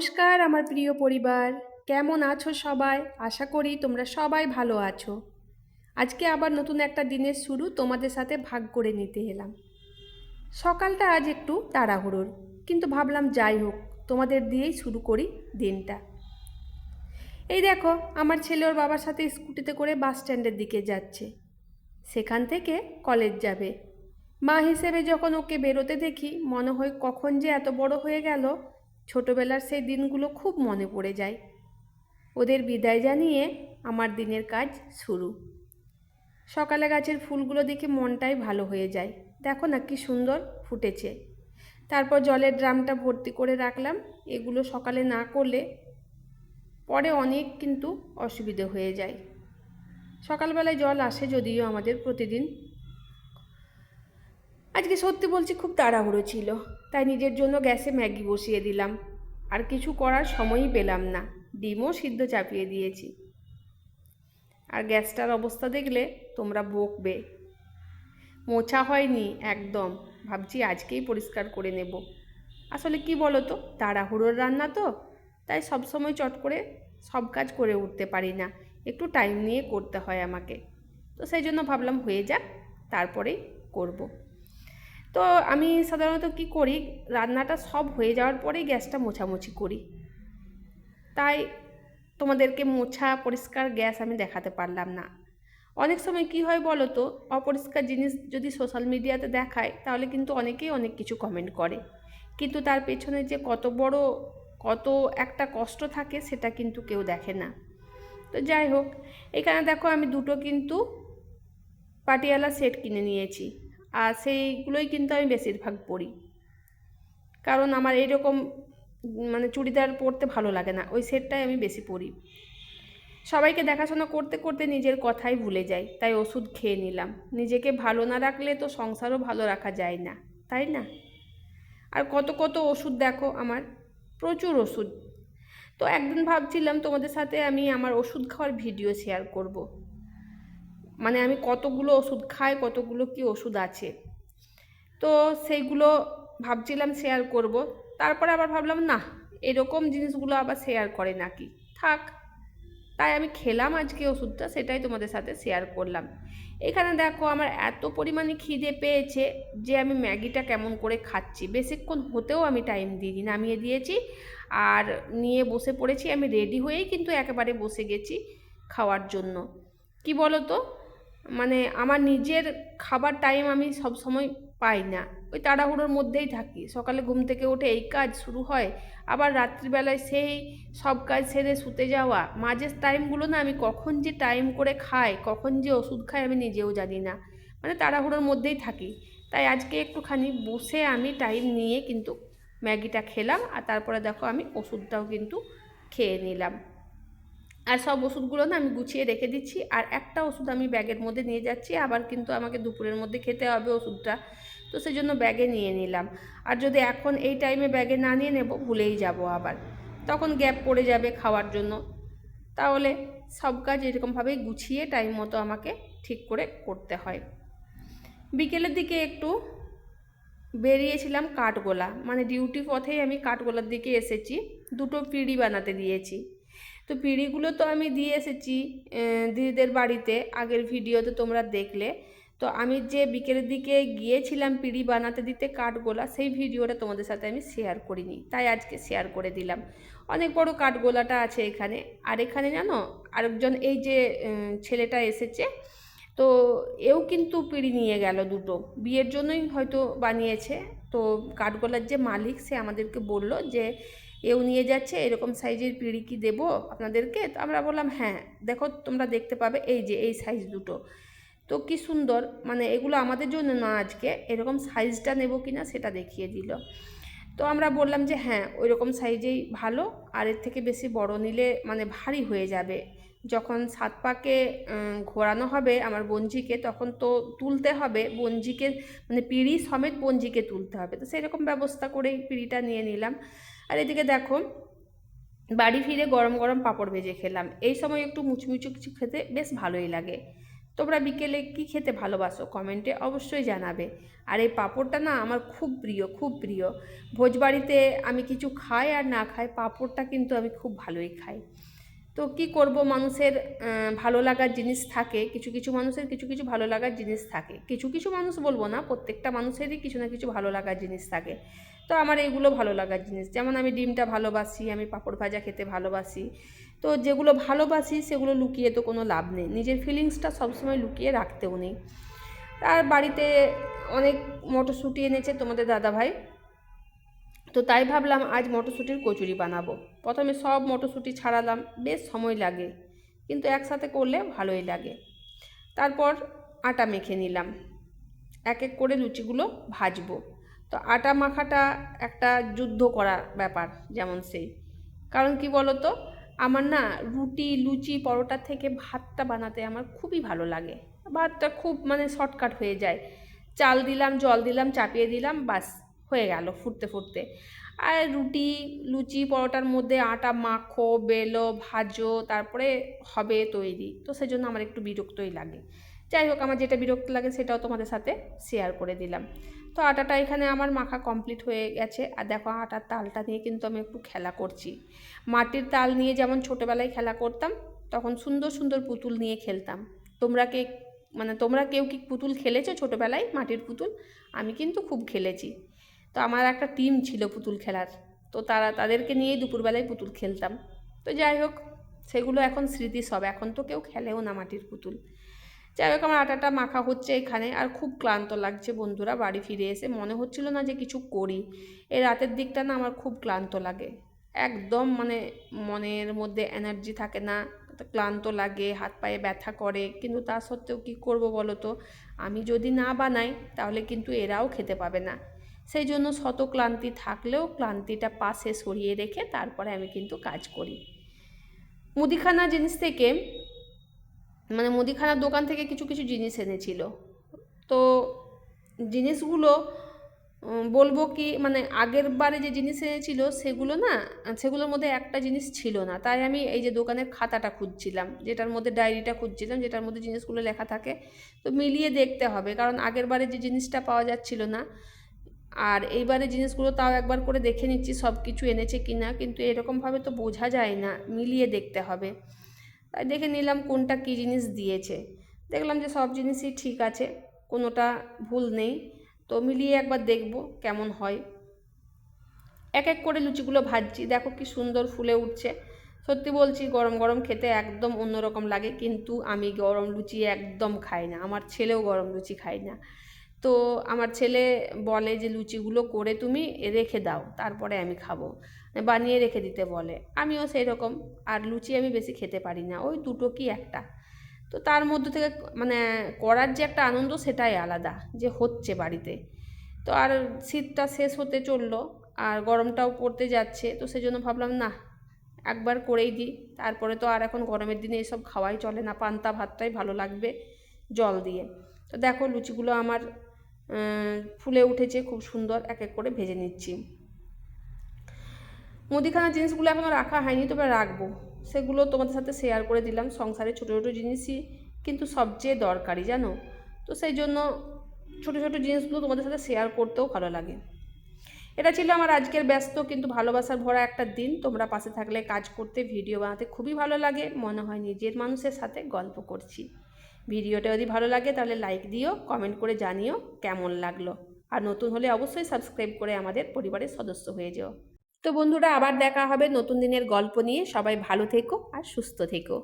নমস্কার আমার প্রিয় পরিবার, কেমন আছো সবাই? আশা করি তোমরা সবাই ভালো আছো। আজকে আবার নতুন একটা দিনের শুরু তোমাদের সাথে ভাগ করে নিতে এলাম। সকালটা আজ একটু তাড়াহুড়োর, কিন্তু ভাবলাম যাই হোক, তোমাদের দিয়েই শুরু করি দিনটা। এই দেখো, আমার ছেলে ওর বাবার সাথে স্কুটিতে করে বাস স্ট্যান্ডের দিকে যাচ্ছে। সেখান থেকে কলেজ যাবে। মা হিসেবে যখন ওকে বেরোতে দেখি, মনে হয় কখন যে এত বড় হয়ে গেল। ছোটবেলার সেই দিনগুলো খুব মনে পড়ে যায়। ওদের বিদায় জানিয়ে আমার দিনের কাজ শুরু। সকালে গাছের ফুলগুলো দেখে মনটাই ভালো হয়ে যায়। দেখো না কি সুন্দর ফুটেছে। তারপর জলের ড্রামটা ভর্তি করে রাখলাম। এগুলো সকালে না করলে পরে অনেক কিন্তু অসুবিধে হয়ে যায়। সকালবেলায় জল আসে যদিও আমাদের প্রতিদিন। আজকে সত্যি বলছি খুব তাড়াহুড়ো ছিল, তাই নিজের জন্য গ্যাসে ম্যাগি বসিয়ে দিলাম। আর কিছু করার সময়ই পেলাম না, ডিমও সিদ্ধ চাপিয়ে দিয়েছি। আর গ্যাসটার অবস্থা দেখলে তোমরা বকবে। মোছা হয়নি একদম, ভাবছি আজকেই পরিষ্কার করে নেব। আসলে কি বলো তো, তাড়াহুড়োর রান্না তো, তাই সবসময় চট করে সব কাজ করে উঠতে পারি না, একটু টাইম নিয়ে করতে হয় আমাকে। তো সেই জন্য ভাবলাম হয়ে যাক, তারপরেই করব। তো আমি সাধারণত কি করি, রান্নাটা সব হয়ে যাওয়ার পরেই গ্যাসটা মোছামুছি করি। তাই তোমাদেরকে মোছা পরিষ্কার গ্যাস আমি দেখাতে পারলাম না। অনেক সময় কি হয় বলো তো, অপরিষ্কার জিনিস যদি সোশ্যাল মিডিয়াতে দেখায় তাহলে কিন্তু অনেকেই অনেক কিছু কমেন্ট করে, কিন্তু তার পেছনে যে কত একটা কষ্ট থাকে সেটা কিন্তু কেউ দেখে না। তো যাই হোক, এখানে দেখো আমি দুটো কিন্তু পাটিয়ালা সেট কিনে নিয়েছি। আর সেইগুলোই কিন্তু আমি বেশিরভাগ পরি, কারণ আমার এইরকম মানে চুড়িদার পরতে ভালো লাগে না, ওই সেটটাই আমি বেশি পরি। সবাইকে দেখাশোনা করতে করতে নিজের কথাই ভুলে যাই, তাই ওষুধ খেয়ে নিলাম। নিজেকে ভালো না রাখলে তো সংসারও ভালো রাখা যায় না, তাই না? আর কত কত ওষুধ দেখো আমার, প্রচুর ওষুধ। তো একদিন ভাবছিলাম তোমাদের সাথে আমি আমার ওষুধ খাওয়ার ভিডিও শেয়ার করব। মানে আমি কতগুলো ওষুধ খাই, কতগুলো কি ওষুধ আছে, তো সেইগুলো ভাবছিলাম শেয়ার করব। তারপরে আবার ভাবলাম না, এরকম জিনিসগুলো আবার শেয়ার করে নাকি, থাক। তাই আমি খেলাম আজকে ওষুধটা, সেটাই তোমাদের সাথে শেয়ার করলাম। এখানে দেখো আমার এত পরিমাণে খিদে পেয়েছে যে আমি ম্যাগিটা কেমন করে খাচ্ছি, বেশিক্ষণ হতেও আমি টাইম দিইনি, নামিয়ে দিয়েছি আর নিয়ে বসে পড়েছি। আমি রেডি হয়েই কিন্তু একেবারে বসে গেছি খাওয়ার জন্য। কি বলো তো, মানে আমার নিজের খাবার টাইম আমি সব সময় পাই না, ওই তাড়াহুড়োর মধ্যেই থাকি। সকালে ঘুম থেকে উঠে এই কাজ শুরু হয়, আবার রাত্রিবেলায় সেই সব কাজ সেরে শুতে যাওয়া, মাঝের টাইমগুলো না আমি কখন যে টাইম করে খাই, কখন যে ওষুধ খাই আমি নিজেও জানি না, মানে তাড়াহুড়োর মধ্যেই থাকি। তাই আজকে একটুখানি বসে আমি টাইম নিয়ে কিন্তু ম্যাগিটা খেলাম, আর তারপরে দেখো আমি ওষুধটাও কিন্তু খেয়ে নিলাম। আর সব ওষুধগুলো না আমি গুছিয়ে রেখে দিচ্ছি, আর একটা ওষুধ আমি ব্যাগের মধ্যে নিয়ে যাচ্ছি, আবার কিন্তু আমাকে দুপুরের মধ্যে খেতে হবে ওষুধটা, তো সেই জন্য ব্যাগে নিয়ে নিলাম। আর যদি এখন এই টাইমে ব্যাগে না নিয়ে নেব ভুলেই যাব, আবার তখন গ্যাপ পড়ে যাবে খাওয়ার জন্য। তাহলে সব কাজ এরকমভাবেই গুছিয়ে টাইম মতো আমাকে ঠিক করে করতে হয়। বিকেলের দিকে একটু বেরিয়েছিলাম কাঠগোলা, মানে ডিউটি পথেই আমি কাঠগোলার দিকে এসেছি, দুটো পিঁড়ি বানাতে দিয়েছি। তো পিঁড়িগুলো তো আমি দিয়ে এসেছি দিদিদের বাড়িতে, আগের ভিডিওতে তোমরা দেখলে। তো আমি যে বিকেলের দিকে গিয়েছিলাম পিঁড়ি বানাতে দিতে কাঠগোলা, সেই ভিডিওটা তোমাদের সাথে আমি শেয়ার করিনি, তাই আজকে শেয়ার করে দিলাম। অনেক বড় কাঠগোলাটা আছে এখানে। আর এখানে জানো আরেকজন, এই যে ছেলেটা এসেছে, তো এও কিন্তু পিঁড়ি নিয়ে গেল দুটো, বিয়ের জন্যই হয়তো বানিয়েছে। তো কাঠগোলার যে মালিক সে আমাদেরকে বলল যে এও নিয়ে যাচ্ছে, এরকম সাইজের পিঁড়ি কি দেবো আপনাদেরকে? তো আমরা বললাম হ্যাঁ, দেখো তোমরা দেখতে পাবে, এই যে এই সাইজ দুটো। তো কি সুন্দর, মানে এগুলো আমাদের জন্য না, আজকে এরকম সাইজটা নেব কিনা সেটা দেখিয়ে দিল। তো আমরা বললাম যে হ্যাঁ ওই রকম সাইজেই ভালো, আর এর থেকে বেশি বড় নিলে মানে ভারী হয়ে যাবে। যখন 7 পাকে ঘোরানো হবে আমার বঞ্জিকে, তখন তো তুলতে হবে বঞ্জিকে, মানে পিঁড়ি সমেত বঞ্জিকে তুলতে হবে, তো সেরকম ব্যবস্থা করেই পিঁড়িটা নিয়ে নিলাম। আর এদিকে দেখো বাড়ি ফিরে গরম গরম পাঁপড় ভেজে খেলাম। এই সময় একটু মুচমুচু কিছু খেতে বেশ ভালোই লাগে। তোমরা বিকেলে কি খেতে ভালোবাসো কমেন্টে অবশ্যই জানাবে। আর এই পাঁপড়টা না আমার খুব প্রিয়, খুব প্রিয়। ভোজবাড়িতে আমি কিছু খাই আর না খাই, পাঁপড়টা কিন্তু আমি খুব ভালোই খাই। তো কি করব, মানুষের ভালো লাগার জিনিস থাকে, কিছু কিছু মানুষের কিছু কিছু ভালো লাগার জিনিস থাকে, কিছু কিছু মানুষ বলবো না, প্রত্যেকটা মানুষেরই কিছু না কিছু ভালো লাগার জিনিস থাকে। তো আমার এইগুলো ভালো লাগার জিনিস, যেমন আমি ডিমটা ভালোবাসি, আমি পাঁপড় ভাজা খেতে ভালোবাসি। তো যেগুলো ভালোবাসি সেগুলো লুকিয়ে তো কোনো লাভ নেই, নিজের ফিলিংসটা সবসময় লুকিয়ে রাখতেও নেই। আর বাড়িতে অনেক মটরশুঁটি এনেছে তোমাদের দাদাভাই, তো তাই ভাবলাম আজ মটরশুঁটির কচুরি বানাবো। প্রথমে সব মটরশুঁটি ছাড়ালাম, বেশ সময় লাগে, কিন্তু একসাথে করলে ভালোই লাগে। তারপর আটা মেখে নিলাম, এক এক করে লুচিগুলো ভাজবো। তো আটা মাখাটা একটা যুদ্ধ করা ব্যাপার, যেমন সেই, কারণ কি বলো তো, আমার না রুটি লুচি পরোটার থেকে ভাতটা বানাতে আমার খুবই ভালো লাগে। ভাতটা খুব মানে শর্টকাট হয়ে যায়, চাল দিলাম, জল দিলাম, চাপিয়ে দিলাম, বাস হয়ে গেল ফুটতে ফুটতে। আর রুটি লুচি পরোটার মধ্যে আটা মাখো, বেলো, ভাজো, তারপরে হবে তৈরি, তো সেজন্য আমার একটু বিরক্তই লাগে। যাই হোক, আমার যেটা বিরক্ত লাগে সেটাও তোমাদের সাথে শেয়ার করে দিলাম। তো আটাটা এখানে আমার মাখা কমপ্লিট হয়ে গেছে। আর দেখো আটার তালটা নিয়ে কিন্তু আমি একটু খেলা করছি। মাটির তাল নিয়ে যেমন ছোটোবেলায় খেলা করতাম, তখন সুন্দর সুন্দর পুতুল নিয়ে খেলতাম। তোমরা কেউ কি পুতুল খেলেছো ছোটোবেলায়, মাটির পুতুল? আমি কিন্তু খুব খেলেছি। তো আমার একটা টিম ছিল পুতুল খেলার, তো তাদেরকে নিয়েই দুপুরবেলায় পুতুল খেলতাম। তো যাই হোক, সেগুলো এখন স্মৃতি সব, এখন তো কেউ খেলেও না মাটির পুতুল। যাই হোক, আমার আটাটা মাখা হচ্ছে এখানে, আর খুব ক্লান্ত লাগছে বন্ধুরা। বাড়ি ফিরে এসে মনে হচ্ছিল না যে কিছু করি। এই রাতের দিকটা না আমার খুব ক্লান্ত লাগে, একদম মানে মনের মধ্যে এনার্জি থাকে না, ক্লান্ত লাগে, হাত পায়ে ব্যথা করে। কিন্তু তা সত্ত্বেও কী করবো বলো তো, আমি যদি না বানাই তাহলে কিন্তু এরাও খেতে পাবে না। সেই জন্য শত ক্লান্তি থাকলেও ক্লান্তিটা পাশে সরিয়ে রেখে তারপরে আমি কিন্তু কাজ করি। মুদিখানা জিনিস থেকে মানে মুদিখানার দোকান থেকে কিছু কিছু জিনিস এনেছিল। তো জিনিসগুলো বলবো কি, মানে আগের বারে যে জিনিস এনেছিল সেগুলোর মধ্যে একটা জিনিস ছিল না। তাই আমি এই যে দোকানের খাতাটা খুঁজছিলাম, যেটার মধ্যে ডায়েরিটা খুঁজছিলাম, যেটার মধ্যে জিনিসগুলো লেখা থাকে। তো মিলিয়ে দেখতে হবে, কারণ আগের বারে যে জিনিসটা পাওয়া যাচ্ছিল না, আর এইবারে জিনিসগুলো তাও একবার করে দেখে নিচ্ছি সব কিছু এনেছে কি না, কিন্তু এরকমভাবে তো বোঝা যায় না, মিলিয়ে দেখতে হবে। তাই দেখে নিলাম কোনটা কী জিনিস দিয়েছে। দেখলাম যে সব জিনিসই ঠিক আছে, কোনোটা ভুল নেই। তো মিলিয়ে একবার দেখব কেমন হয়। এক এক করে লুচিগুলো ভাজছি, দেখো কি সুন্দর ফুলে উঠছে। সত্যি বলছি, গরম গরম খেতে একদম অন্যরকম লাগে, কিন্তু আমি গরম লুচি একদম খাই না, আমার ছেলেও গরম লুচি খায় না। তো আমার ছেলে বলে যে লুচিগুলো করে তুমি রেখে দাও, তারপরে আমি খাবো, বানিয়ে রেখে দিতে বলে। আমিও সেই রকম। আর লুচি আমি বেশি খেতে পারি না, ওই দুটো কি একটা। তো তার মধ্যে থেকে মানে করার যে একটা আনন্দ সেটাই আলাদা, যে হচ্ছে বাড়িতে। তো আর শীতটা শেষ হতে চললো, আর গরমটাও পড়তে যাচ্ছে, তো সেজন্য ভাবলাম না, একবার করেই দিই। তারপরে তো আর এখন গরমের দিনে এসব খাওয়াই চলে না, পান্তা ভাতটাই ভালো লাগবে জল দিয়ে। তো দেখো লুচিগুলো আমার ফুলে উঠেছে খুব সুন্দর, এক এক করে ভেজে নিচ্ছি। মুদিখানার জিনিসগুলো এখনও রাখা হয়নি, তবে রাখবো। সেগুলো তোমাদের সাথে শেয়ার করে দিলাম। সংসারে ছোটো ছোটো জিনিসই কিন্তু সবচেয়ে দরকারি, জানো। তো সেই জন্য ছোটো ছোটো জিনিসগুলো তোমাদের সাথে শেয়ার করতেও ভালো লাগে। এটা ছিল আমার আজকের ব্যস্ত কিন্তু ভালোবাসার ভরা একটা দিন। তোমরা পাশে থাকলে কাজ করতে, ভিডিও বানাতে খুবই ভালো লাগে, মনে হয় নিজের মানুষের সাথে গল্প করছি। ভিডিওটা যদি ভালো লাগে তাহলে লাইক দিও, কমেন্ট করে জানিও কেমন লাগলো। আর নতুন হলে অবশ্যই সাবস্ক্রাইব করে আমাদের পরিবারের সদস্য হয়ে যাও। তো বন্ধুরা, আবার দেখা হবে নতুন দিনের গল্প নিয়ে। সবাই ভালো থেকো আর সুস্থ থেকো।